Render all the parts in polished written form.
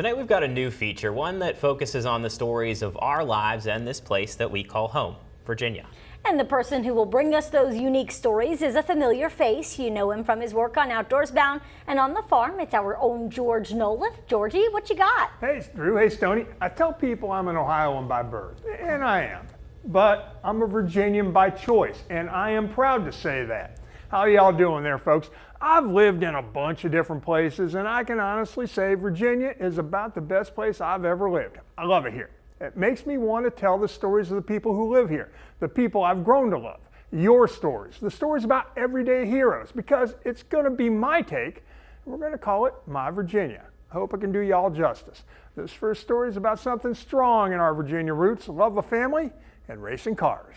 Tonight we've got a new feature, one that focuses on the stories of our lives and this place that we call home, Virginia. And the person who will bring us those unique stories is a familiar face. You know him from his work on Outdoors Bound and on the farm. It's our own George Noliff. Georgie, what you got? Hey, Drew. Hey, Stoney. I tell people I'm an Ohioan by birth, and I am. But I'm a Virginian by choice, and I am proud to say that. How y'all doing there, folks? I've lived in a bunch of different places, and I can honestly say Virginia is about the best place I've ever lived. I love it here. It makes me want to tell the stories of the people who live here, the people I've grown to love, your stories, the stories about everyday heroes, because it's going to be my take. We're going to call it My Virginia. I hope I can do y'all justice. This first story is about something strong in our Virginia roots, love of family and racing cars.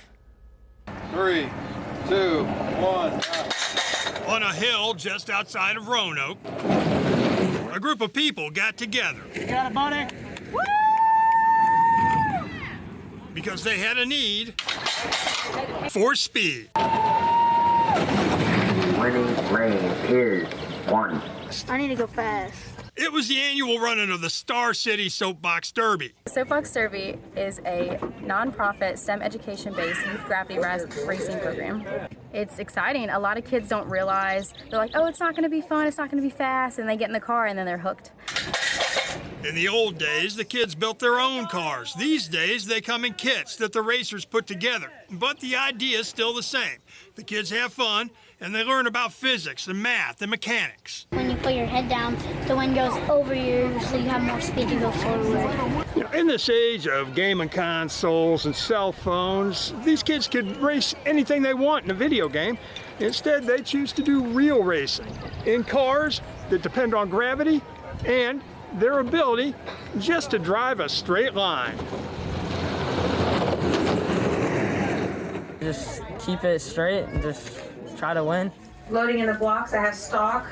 3, 2, 1. On a hill just outside of Roanoke, a group of people got together. You got it, buddy? Because they had a need for speed. Winning lane is 1. I need to go fast. It was the annual running of the Star City Soapbox Derby. Soapbox Derby is a nonprofit STEM education-based youth gravity racing program. It's exciting. A lot of kids don't realize, they're like, oh, it's not going to be fun, it's not going to be fast, and they get in the car and then they're hooked. In the old days, the kids built their own cars. These days, they come in kits that the racers put together. But the idea is still the same. The kids have fun, and they learn about physics and math and mechanics. When you put your head down, the wind goes over you, so you have more speed to go forward. You know, in this age of gaming consoles and cell phones, these kids could race anything they want in a video game. Instead, they choose to do real racing in cars that depend on gravity and their ability just to drive a straight line. Just keep it straight and just try to win. Loading in the blocks, I have Stock,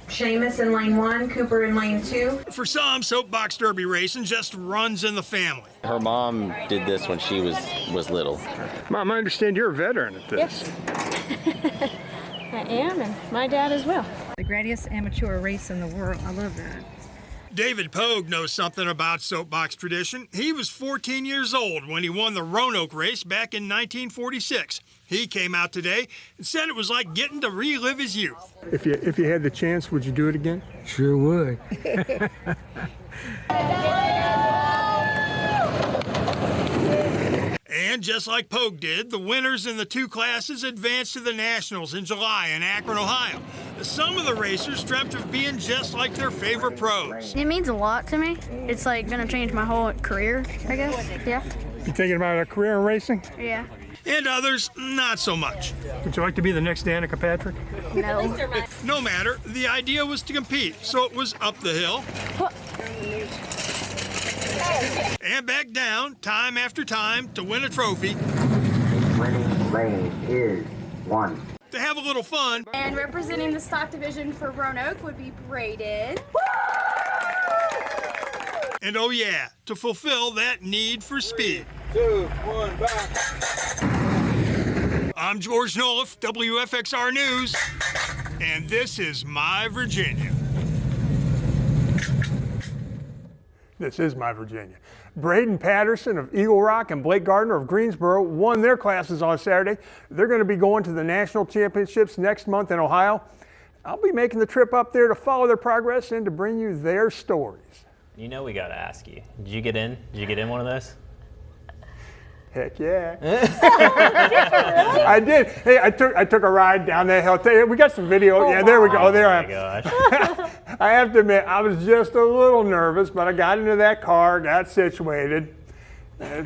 Seamus in lane 1, Cooper in lane 2. For some, Soapbox Derby racing just runs in the family. Her mom did this when she was little. Mom, I understand you're a veteran at this. Yes. I am, and my dad as well. The greatest amateur race in the world. I love that. David Pogue knows something about soapbox tradition. He was 14 years old when he won the Roanoke race back in 1946. He came out today and said it was like getting to relive his youth. If you had the chance, would you do it again? Sure would. And just like Pogue did, the winners in the two classes advanced to the Nationals in July in Akron, Ohio. Some of the racers dreamt of being just like their favorite pros. It means a lot to me. It's like gonna change my whole career, I guess. Yeah. You thinking about a career in racing? Yeah. And others, not so much. Would you like to be the next Danica Patrick? No. No matter, the idea was to compete, so it was up the hill and back down, time after time, to win a trophy. Winning lane is 1. To have a little fun. And representing the stock division for Roanoke would be Braden. And oh yeah, to fulfill that need for speed. 2, 1, back. I'm George Noliff, WFXR News, and this is My Virginia. This is My Virginia. Braden Patterson of Eagle Rock and Blake Gardner of Greensboro won their classes on Saturday. They're going to be going to the national championships next month in Ohio. I'll be making the trip up there to follow their progress and to bring you their stories. You know we got to ask you, did you get in? Did you get in one of those? Heck yeah. I did. Hey, I took a ride down that hill. We got some video. Yeah, there we go. There I am. Gosh. I have to admit, I was just a little nervous, but I got into that car, got situated,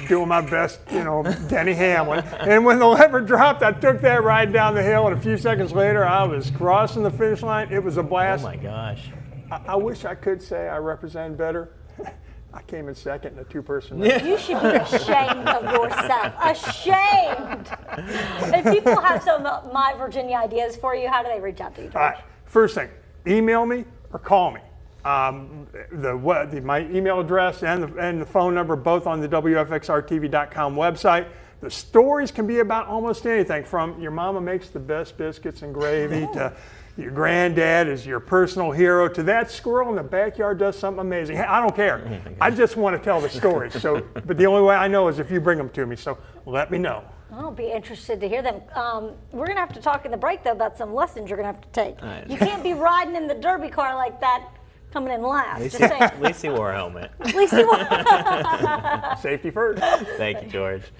doing my best, Denny Hamlin. And when the lever dropped, I took that ride down the hill, and a few seconds later, I was crossing the finish line. It was a blast. Oh my gosh. I wish I could say I represent better. I came in second in a two-person race. You should be ashamed of yourself. Ashamed. If people have some My Virginia ideas for you, how do they reach out to you, George? All right. First thing, email me or call me. My email address and the phone number, both on the WFXRTV.com website. The stories can be about almost anything, from your mama makes the best biscuits and gravy to Your granddad is your personal hero. To that squirrel in the backyard does something amazing. Hey, I don't care. I just want to tell the stories. So, but the only way I know is if you bring them to me. So let me know. I'll be interested to hear them. We're going to have to talk in the break, though, about some lessons you're going to have to take. Right. You can't be riding in the derby car like that, coming in last. At least he wore a helmet. At least he wore. Safety first. Thank you, George.